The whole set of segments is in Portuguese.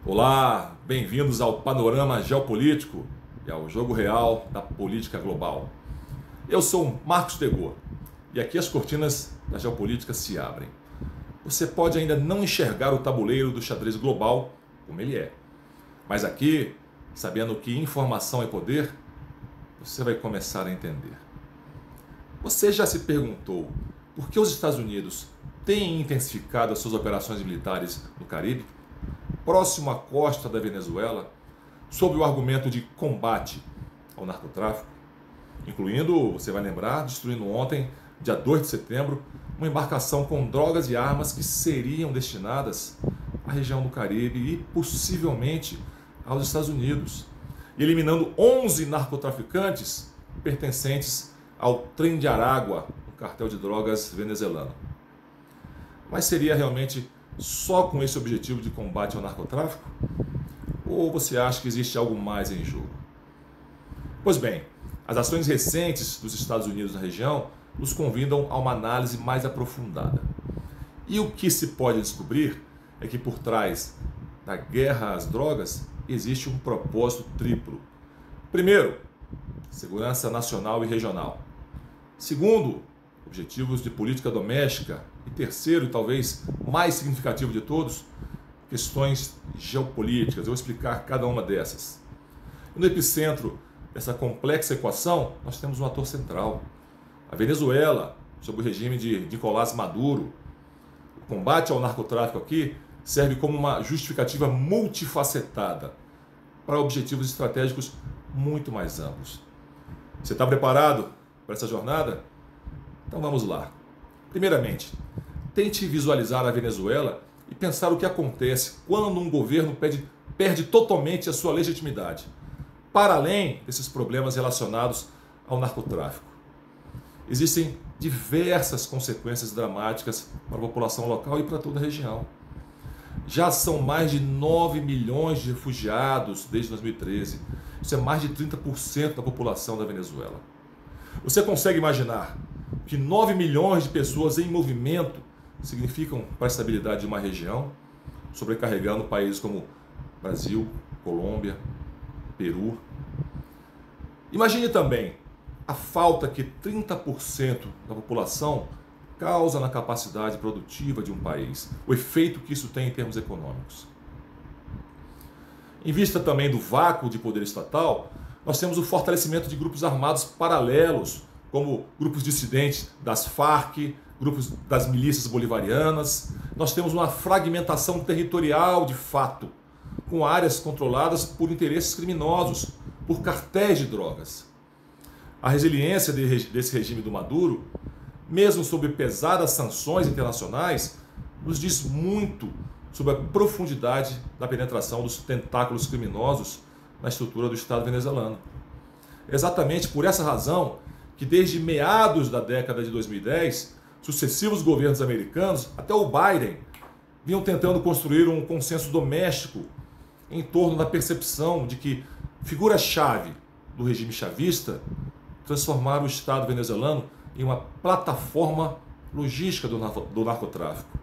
Olá, bem-vindos ao panorama geopolítico e ao jogo real da política global. Eu sou Marcos Degô e aqui as cortinas da geopolítica se abrem. Você pode ainda não enxergar o tabuleiro do xadrez global como ele é, mas aqui, sabendo que informação é poder, você vai começar a entender. Você já se perguntou por que os Estados Unidos têm intensificado as suas operações militares no Caribe, próximo à costa da Venezuela, sob o argumento de combate ao narcotráfico, incluindo, você vai lembrar, destruindo ontem, dia 2 de setembro, uma embarcação com drogas e armas que seriam destinadas à região do Caribe e possivelmente aos Estados Unidos, eliminando 11 narcotraficantes pertencentes ao Trem de Aragua, um cartel de drogas venezuelano. Mas seria realmente só com esse objetivo de combate ao narcotráfico? Ou você acha que existe algo mais em jogo? Pois bem, as ações recentes dos Estados Unidos na região nos convidam a uma análise mais aprofundada. E o que se pode descobrir é que por trás da guerra às drogas existe um propósito triplo. Primeiro, segurança nacional e regional. Segundo, objetivos de política doméstica. E terceiro, e talvez mais significativo de todos, questões geopolíticas. Eu vou explicar cada uma dessas. E no epicentro dessa complexa equação, nós temos um ator central. A Venezuela, sob o regime de Nicolás Maduro. O combate ao narcotráfico aqui serve como uma justificativa multifacetada para objetivos estratégicos muito mais amplos. Você está preparado para essa jornada? Então vamos lá. Primeiramente, tente visualizar a Venezuela e pensar o que acontece quando um governo perde totalmente a sua legitimidade, para além desses problemas relacionados ao narcotráfico. Existem diversas consequências dramáticas para a população local e para toda a região. Já são mais de 9 milhões de refugiados desde 2013. Isso é mais de 30% da população da Venezuela. Você consegue imaginar que 9 milhões de pessoas em movimento significam para a estabilidade de uma região, sobrecarregando países como Brasil, Colômbia, Peru? Imagine também a falta que 30% da população causa na capacidade produtiva de um país, o efeito que isso tem em termos econômicos. Em vista também do vácuo de poder estatal, nós temos o fortalecimento de grupos armados paralelos, como grupos dissidentes das Farc, grupos das milícias bolivarianas. Nós temos uma fragmentação territorial de fato, com áreas controladas por interesses criminosos, por cartéis de drogas. A resiliência desse regime do Maduro, mesmo sob pesadas sanções internacionais, nos diz muito sobre a profundidade da penetração dos tentáculos criminosos na estrutura do Estado venezuelano. É exatamente por essa razão que desde meados da década de 2010, sucessivos governos americanos, até o Biden, vinham tentando construir um consenso doméstico em torno da percepção de que figuras-chave do regime chavista transformaram o Estado venezuelano em uma plataforma logística do narcotráfico.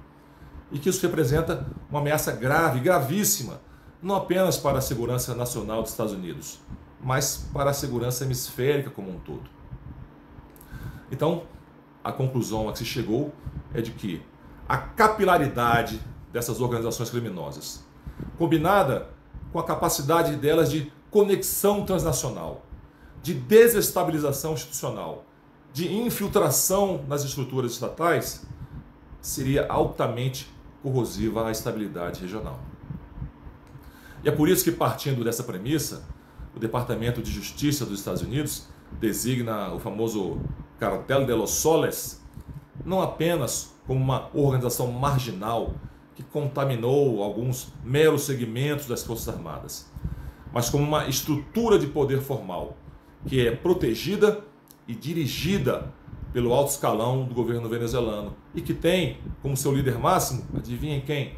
E que isso representa uma ameaça grave, gravíssima, não apenas para a segurança nacional dos Estados Unidos, mas para a segurança hemisférica como um todo. Então, a conclusão a que se chegou é de que a capilaridade dessas organizações criminosas, combinada com a capacidade delas de conexão transnacional, de desestabilização institucional, de infiltração nas estruturas estatais, seria altamente corrosiva à estabilidade regional. E é por isso que, partindo dessa premissa, o Departamento de Justiça dos Estados Unidos designa o famoso Cartel de los Soles não apenas como uma organização marginal que contaminou alguns meros segmentos das Forças Armadas, mas como uma estrutura de poder formal que é protegida e dirigida pelo alto escalão do governo venezuelano e que tem como seu líder máximo, adivinhem quem?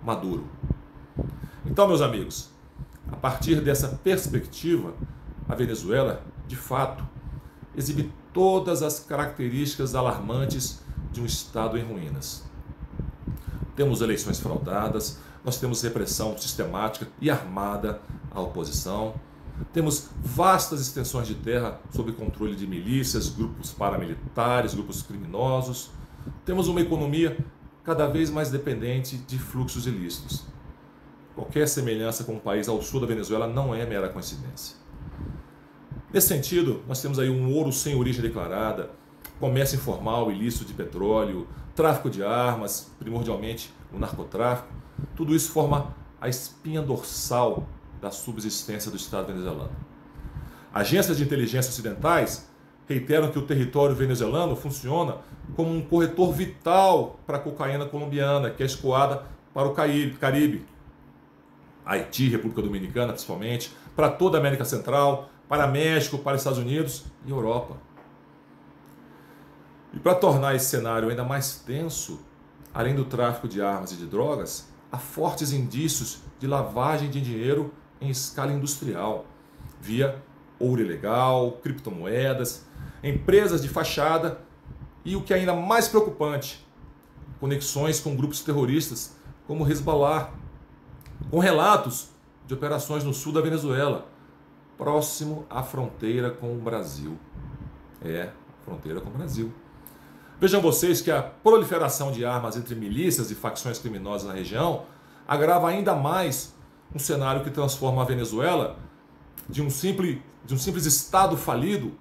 Maduro. Então, meus amigos, a partir dessa perspectiva, a Venezuela, de fato, exibe todas as características alarmantes de um Estado em ruínas. Temos eleições fraudadas, nós temos repressão sistemática e armada à oposição, temos vastas extensões de terra sob controle de milícias, grupos paramilitares, grupos criminosos, temos uma economia cada vez mais dependente de fluxos ilícitos. Qualquer semelhança com um país ao sul da Venezuela não é mera coincidência. Nesse sentido, nós temos aí um ouro sem origem declarada, comércio informal, ilícito de petróleo, tráfico de armas, primordialmente o narcotráfico. Tudo isso forma a espinha dorsal da subsistência do Estado venezuelano. Agências de inteligência ocidentais reiteram que o território venezuelano funciona como um corretor vital para a cocaína colombiana, que é escoada para o Caribe, Haiti, República Dominicana principalmente, para toda a América Central, para México, para Estados Unidos e Europa. E para tornar esse cenário ainda mais tenso, além do tráfico de armas e de drogas, há fortes indícios de lavagem de dinheiro em escala industrial, via ouro ilegal, criptomoedas, empresas de fachada e, o que é ainda mais preocupante, conexões com grupos terroristas como o Hezbollah, com relatos de operações no sul da Venezuela, próximo à fronteira com o Brasil. Fronteira com o Brasil. Vejam vocês que a proliferação de armas entre milícias e facções criminosas na região agrava ainda mais um cenário que transforma a Venezuela de um simples estado falido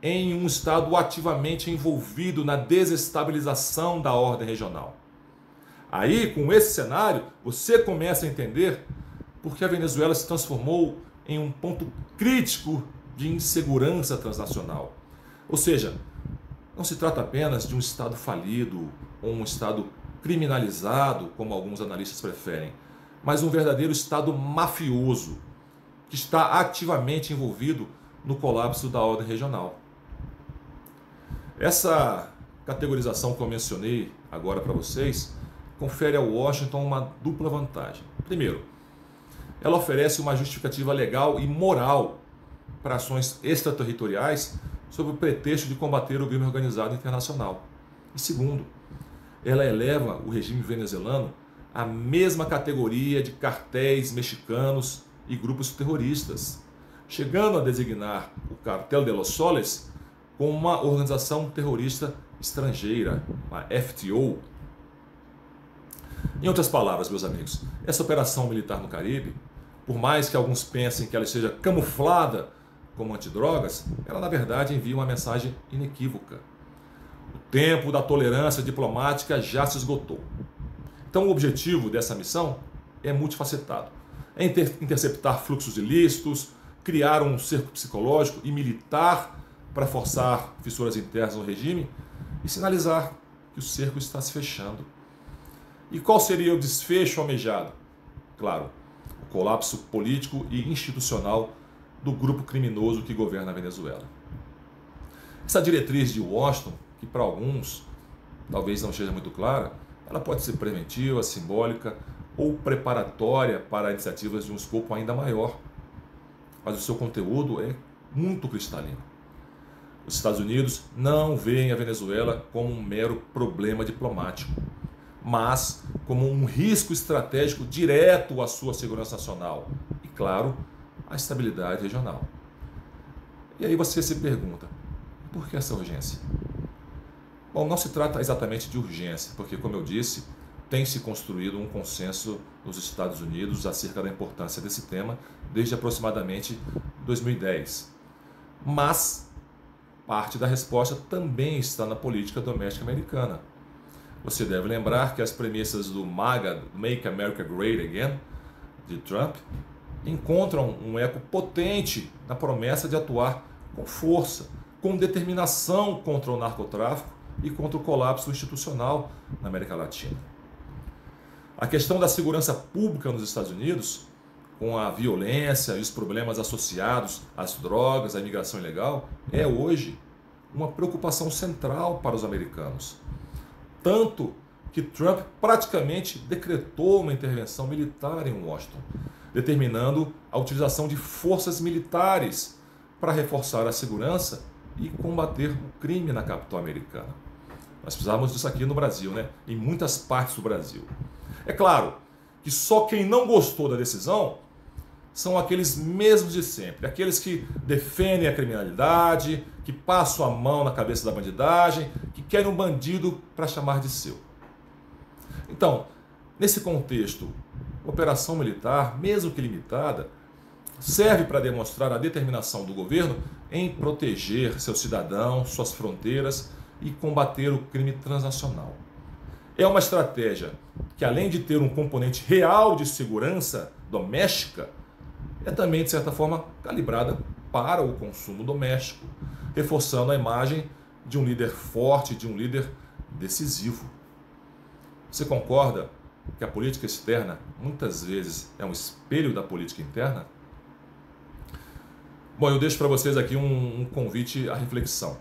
em um estado ativamente envolvido na desestabilização da ordem regional. Aí, com esse cenário, você começa a entender por que a Venezuela se transformou em um ponto crítico de insegurança transnacional. Ou seja, não se trata apenas de um Estado falido ou um Estado criminalizado, como alguns analistas preferem, mas um verdadeiro Estado mafioso, que está ativamente envolvido no colapso da ordem regional. Essa categorização que eu mencionei agora para vocês confere a Washington uma dupla vantagem. Primeiro, ela oferece uma justificativa legal e moral para ações extraterritoriais sob o pretexto de combater o crime organizado internacional. E segundo, ela eleva o regime venezuelano à mesma categoria de cartéis mexicanos e grupos terroristas, chegando a designar o Cartel de los Soles como uma organização terrorista estrangeira, a FTO. Em outras palavras, meus amigos, essa operação militar no Caribe, por mais que alguns pensem que ela esteja camuflada como antidrogas, ela na verdade envia uma mensagem inequívoca. O tempo da tolerância diplomática já se esgotou. Então o objetivo dessa missão é multifacetado. É interceptar fluxos ilícitos, criar um cerco psicológico e militar para forçar fissuras internas no regime e sinalizar que o cerco está se fechando. E qual seria o desfecho almejado? Claro, o colapso político e institucional do grupo criminoso que governa a Venezuela. Essa diretriz de Washington, que para alguns talvez não seja muito clara, ela pode ser preventiva, simbólica ou preparatória para iniciativas de um escopo ainda maior. Mas o seu conteúdo é muito cristalino. Os Estados Unidos não veem a Venezuela como um mero problema diplomático, mas como um risco estratégico direto à sua segurança nacional e, claro, à estabilidade regional. E aí você se pergunta, por que essa urgência? Bom, não se trata exatamente de urgência, porque, como eu disse, tem se construído um consenso nos Estados Unidos acerca da importância desse tema desde aproximadamente 2010. Mas parte da resposta também está na política doméstica americana. Você deve lembrar que as premissas do MAGA, Make America Great Again, de Trump, encontram um eco potente na promessa de atuar com força, com determinação contra o narcotráfico e contra o colapso institucional na América Latina. A questão da segurança pública nos Estados Unidos, com a violência e os problemas associados às drogas, à imigração ilegal, é hoje uma preocupação central para os americanos. Tanto que Trump praticamente decretou uma intervenção militar em Washington, determinando a utilização de forças militares para reforçar a segurança e combater o crime na capital americana. Nós precisamos disso aqui no Brasil, né? Em muitas partes do Brasil. É claro que só quem não gostou da decisão são aqueles mesmos de sempre, aqueles que defendem a criminalidade, que passam a mão na cabeça da bandidagem, que querem um bandido para chamar de seu. Então, nesse contexto, a operação militar, mesmo que limitada, serve para demonstrar a determinação do governo em proteger seus cidadãos, suas fronteiras e combater o crime transnacional. É uma estratégia que, além de ter um componente real de segurança doméstica, é também, de certa forma, calibrada para o consumo doméstico, reforçando a imagem de um líder forte, de um líder decisivo. Você concorda que a política externa muitas vezes é um espelho da política interna? Bom, eu deixo para vocês aqui um convite à reflexão,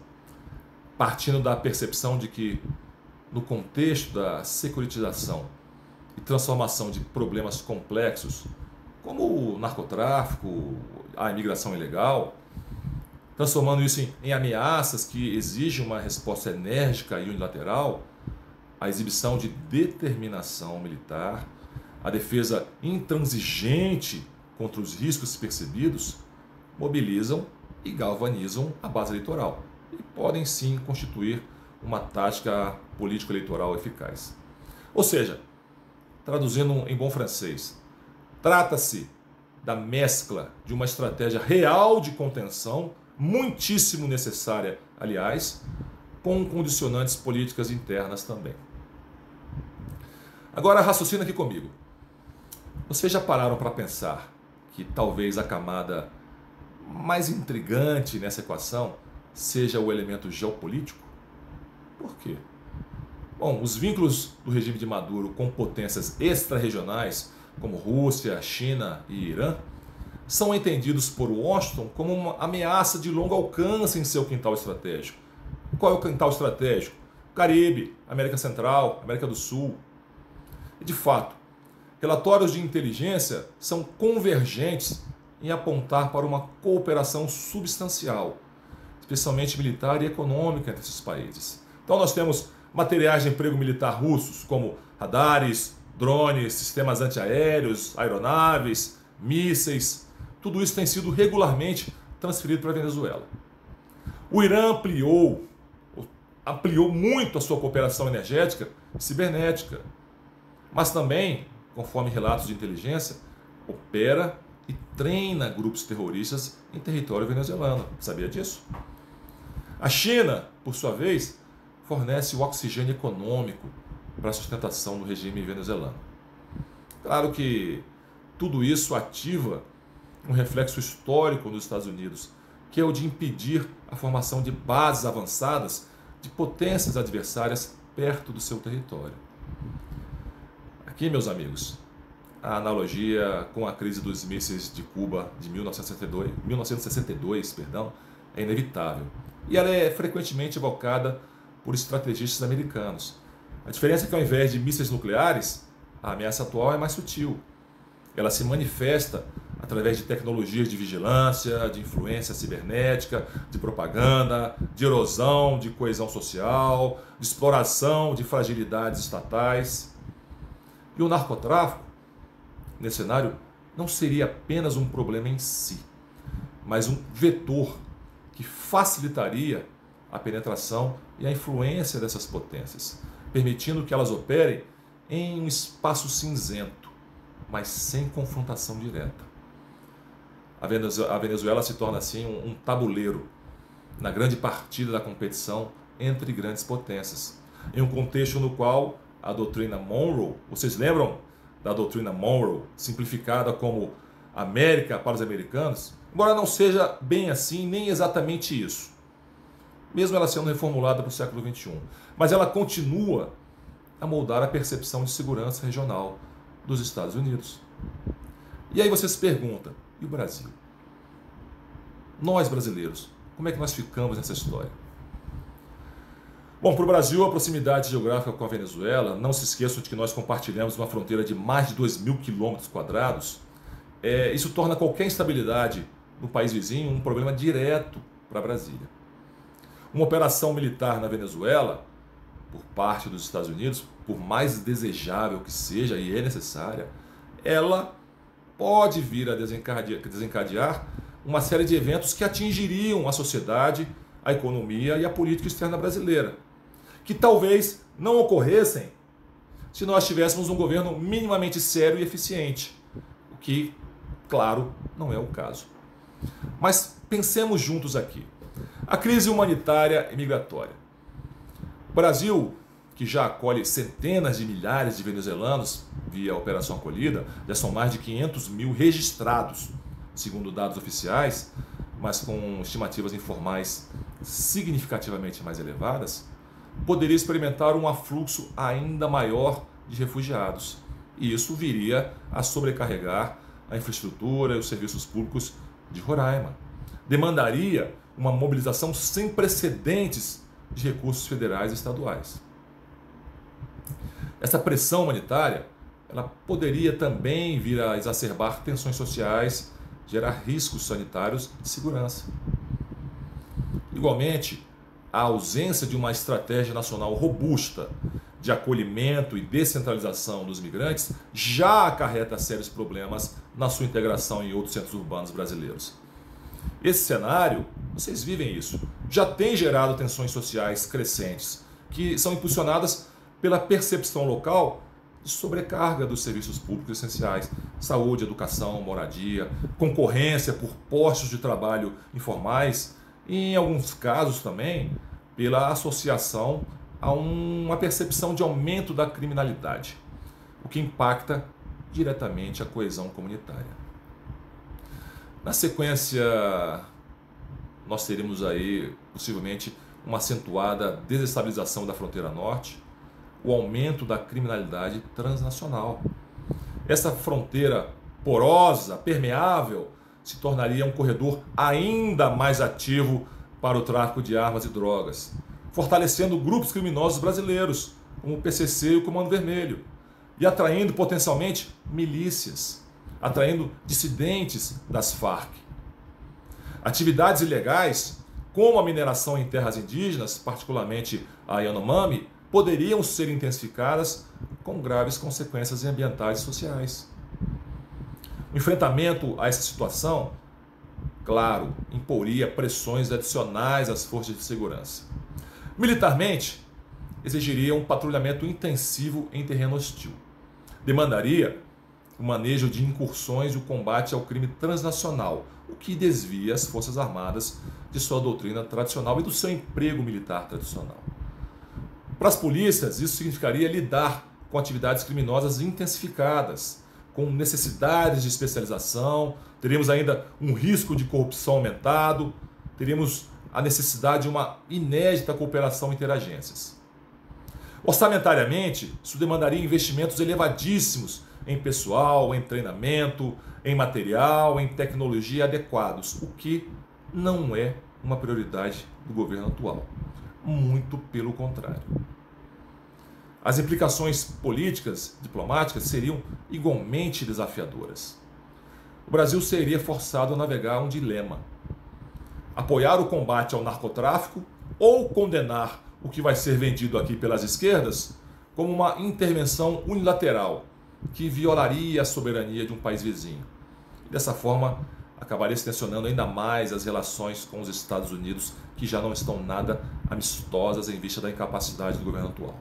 partindo da percepção de que, no contexto da securitização e transformação de problemas complexos, como o narcotráfico, a imigração ilegal, transformando isso em ameaças que exigem uma resposta enérgica e unilateral, a exibição de determinação militar, a defesa intransigente contra os riscos percebidos, mobilizam e galvanizam a base eleitoral e podem sim constituir uma tática político-eleitoral eficaz. Ou seja, traduzindo em bom francês, trata-se da mescla de uma estratégia real de contenção, muitíssimo necessária, aliás, com condicionantes políticas internas também. Agora raciocina aqui comigo. Vocês já pararam para pensar que talvez a camada mais intrigante nessa equação seja o elemento geopolítico? Por quê? Bom, os vínculos do regime de Maduro com potências extra-regionais, como Rússia, China e Irã, são entendidos por Washington como uma ameaça de longo alcance em seu quintal estratégico. Qual é o quintal estratégico? Caribe, América Central, América do Sul. E, de fato, relatórios de inteligência são convergentes em apontar para uma cooperação substancial, especialmente militar e econômica entre esses países. Então nós temos materiais de emprego militar russos, como radares, drones, sistemas antiaéreos, aeronaves, mísseis. Tudo isso tem sido regularmente transferido para a Venezuela. O Irã ampliou muito a sua cooperação energética e cibernética, mas também, conforme relatos de inteligência, opera e treina grupos terroristas em território venezuelano. Sabia disso? A China, por sua vez, fornece o oxigênio econômico para a sustentação do regime venezuelano. Claro que tudo isso ativa um reflexo histórico nos Estados Unidos, que é o de impedir a formação de bases avançadas de potências adversárias perto do seu território. Aqui, meus amigos, a analogia com a crise dos mísseis de Cuba de 1962, é inevitável. E ela é frequentemente evocada por estrategistas americanos. A diferença é que, ao invés de mísseis nucleares, a ameaça atual é mais sutil. Ela se manifesta através de tecnologias de vigilância, de influência cibernética, de propaganda, de erosão de coesão social, de exploração de fragilidades estatais. E o narcotráfico, nesse cenário, não seria apenas um problema em si, mas um vetor que facilitaria a penetração e a influência dessas potências, permitindo que elas operem em um espaço cinzento, mas sem confrontação direta. A Venezuela se torna assim um tabuleiro na grande partida da competição entre grandes potências, em um contexto no qual a doutrina Monroe, vocês lembram da doutrina Monroe, simplificada como América para os americanos, embora não seja bem assim, nem exatamente isso, mesmo ela sendo reformulada para o século XXI, mas ela continua a moldar a percepção de segurança regional dos Estados Unidos. E aí você se pergunta, e o Brasil? Nós brasileiros, como é que nós ficamos nessa história? Bom, para o Brasil, a proximidade geográfica com a Venezuela, não se esqueçam de que nós compartilhamos uma fronteira de mais de 2.000 km². Isso torna qualquer instabilidade no país vizinho um problema direto para Brasília. Uma operação militar na Venezuela, por parte dos Estados Unidos, por mais desejável que seja, e é necessária, ela pode vir a desencadear uma série de eventos que atingiriam a sociedade, a economia e a política externa brasileira, que talvez não ocorressem se nós tivéssemos um governo minimamente sério e eficiente, o que, claro, não é o caso. Mas pensemos juntos aqui. A crise humanitária e migratória. O Brasil, que já acolhe centenas de milhares de venezuelanos via Operação Acolhida, já são mais de 500 mil registrados, segundo dados oficiais, mas com estimativas informais significativamente mais elevadas, poderia experimentar um afluxo ainda maior de refugiados. E isso viria a sobrecarregar a infraestrutura e os serviços públicos de Roraima. Demandaria uma mobilização sem precedentes de recursos federais e estaduais. Essa pressão humanitária, ela poderia também vir a exacerbar tensões sociais, gerar riscos sanitários de segurança. Igualmente, a ausência de uma estratégia nacional robusta de acolhimento e descentralização dos migrantes já acarreta sérios problemas na sua integração em outros centros urbanos brasileiros. Esse cenário, vocês vivem isso, já tem gerado tensões sociais crescentes, que são impulsionadas pela percepção local de sobrecarga dos serviços públicos essenciais, saúde, educação, moradia, concorrência por postos de trabalho informais e, em alguns casos também, pela associação a uma percepção de aumento da criminalidade, o que impacta diretamente a coesão comunitária. Na sequência, nós teremos aí, possivelmente, uma acentuada desestabilização da fronteira norte, o aumento da criminalidade transnacional. Essa fronteira porosa, permeável, se tornaria um corredor ainda mais ativo para o tráfico de armas e drogas, fortalecendo grupos criminosos brasileiros, como o PCC e o Comando Vermelho, e atraindo potencialmente milícias, atraindo dissidentes das Farc. Atividades ilegais, como a mineração em terras indígenas, particularmente a Yanomami, poderiam ser intensificadas com graves consequências ambientais e sociais. O enfrentamento a essa situação, claro, imporia pressões adicionais às forças de segurança. Militarmente, exigiria um patrulhamento intensivo em terreno hostil. Demandaria o manejo de incursões e o combate ao crime transnacional, o que desvia as Forças Armadas de sua doutrina tradicional e do seu emprego militar tradicional. Para as polícias, isso significaria lidar com atividades criminosas intensificadas, com necessidades de especialização, teríamos ainda um risco de corrupção aumentado, teríamos a necessidade de uma inédita cooperação interagências. Orçamentariamente, isso demandaria investimentos elevadíssimos em pessoal, em treinamento, em material, em tecnologia adequados, o que não é uma prioridade do governo atual. Muito pelo contrário. As implicações políticas, diplomáticas, seriam igualmente desafiadoras. O Brasil seria forçado a navegar um dilema: apoiar o combate ao narcotráfico ou condenar o que vai ser vendido aqui pelas esquerdas como uma intervenção unilateral que violaria a soberania de um país vizinho. E dessa forma, acabaria se tensionando ainda mais as relações com os Estados Unidos, que já não estão nada amistosas em vista da incapacidade do governo atual.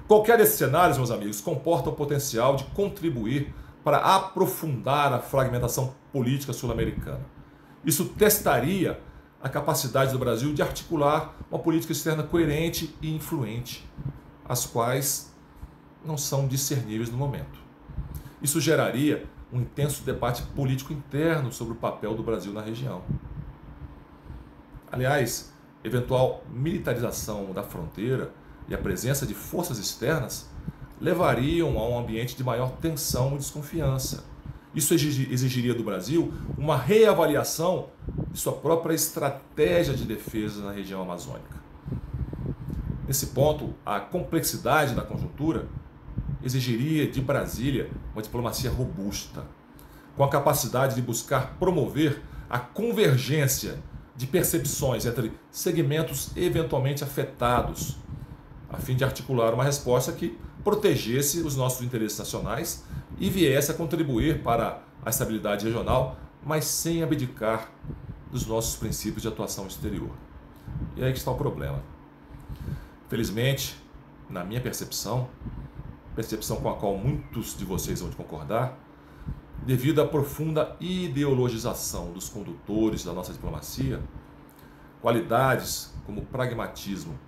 Qualquer desses cenários, meus amigos, comporta o potencial de contribuir para aprofundar a fragmentação política sul-americana. Isso testaria a capacidade do Brasil de articular uma política externa coerente e influente, as quais não são discerníveis no momento. Isso geraria um intenso debate político interno sobre o papel do Brasil na região. Aliás, eventual militarização da fronteira e a presença de forças externas levariam a um ambiente de maior tensão e desconfiança. Isso exigiria do Brasil uma reavaliação de sua própria estratégia de defesa na região amazônica. Nesse ponto, a complexidade da conjuntura exigiria de Brasília uma diplomacia robusta, com a capacidade de buscar promover a convergência de percepções entre segmentos eventualmente afetados, a fim de articular uma resposta que protegesse os nossos interesses nacionais e viesse a contribuir para a estabilidade regional, mas sem abdicar dos nossos princípios de atuação exterior. E aí que está o problema. Felizmente, na minha percepção com a qual muitos de vocês vão concordar, devido à profunda ideologização dos condutores da nossa diplomacia, qualidades como pragmatismo,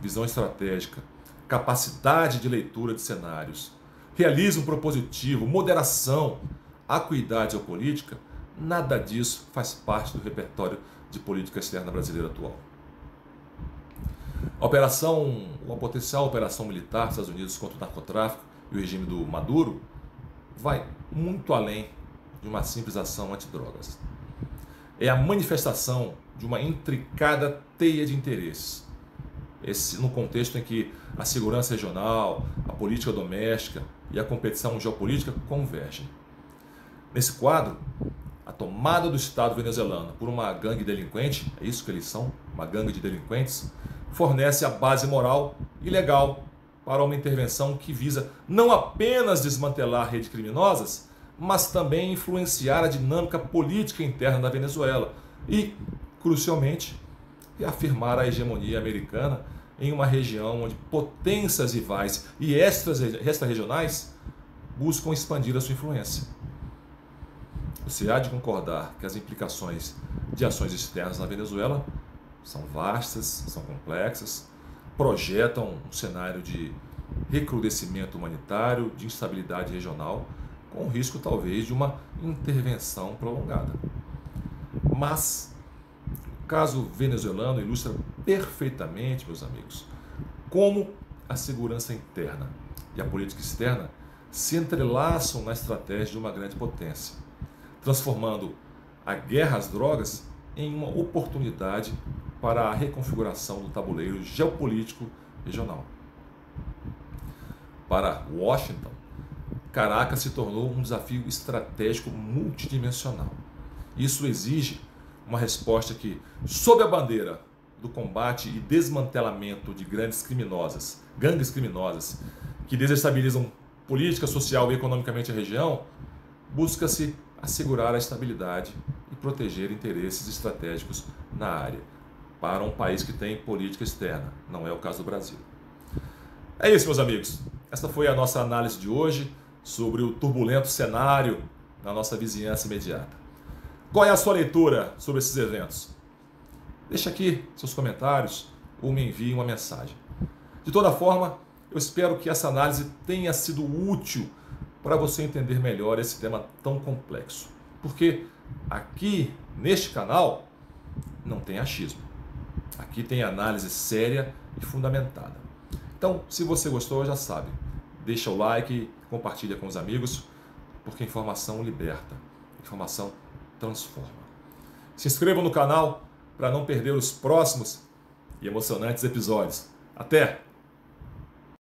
visão estratégica, capacidade de leitura de cenários, realismo propositivo, moderação, acuidade geopolítica, nada disso faz parte do repertório de política externa brasileira atual. A potencial operação militar dos Estados Unidos contra o narcotráfico e o regime do Maduro vai muito além de uma simples ação antidrogas. É a manifestação de uma intricada teia de interesses. No contexto em que a segurança regional, a política doméstica e a competição geopolítica convergem. Nesse quadro, a tomada do Estado venezuelano por uma gangue delinquente, é isso que eles são, uma gangue de delinquentes, fornece a base moral e legal para uma intervenção que visa não apenas desmantelar redes criminosas, mas também influenciar a dinâmica política interna da Venezuela e, crucialmente, reafirmar a hegemonia americana em uma região onde potências rivais e extra-regionais buscam expandir a sua influência. Você há de concordar que as implicações de ações externas na Venezuela são vastas, são complexas, projetam um cenário de recrudescimento humanitário, de instabilidade regional, com o risco talvez de uma intervenção prolongada. Mas o caso venezuelano ilustra perfeitamente, meus amigos, como a segurança interna e a política externa se entrelaçam na estratégia de uma grande potência, transformando a guerra às drogas em uma oportunidade para a reconfiguração do tabuleiro geopolítico regional. Para Washington, Caracas se tornou um desafio estratégico multidimensional. Isso exige uma resposta que, sob a bandeira do combate e desmantelamento de gangues criminosas que desestabilizam política, social e economicamente a região, busca-se assegurar a estabilidade e proteger interesses estratégicos na área, para um país que tem política externa, não é o caso do Brasil. É isso, meus amigos. Esta foi a nossa análise de hoje sobre o turbulento cenário na nossa vizinhança imediata. Qual é a sua leitura sobre esses eventos? Deixe aqui seus comentários ou me envie uma mensagem. De toda forma, eu espero que essa análise tenha sido útil para você entender melhor esse tema tão complexo. Porque aqui, neste canal, não tem achismo. Aqui tem análise séria e fundamentada. Então, se você gostou, já sabe. Deixa o like, compartilha com os amigos, porque informação liberta, informação transforma. Se inscreva no canal para não perder os próximos e emocionantes episódios. Até!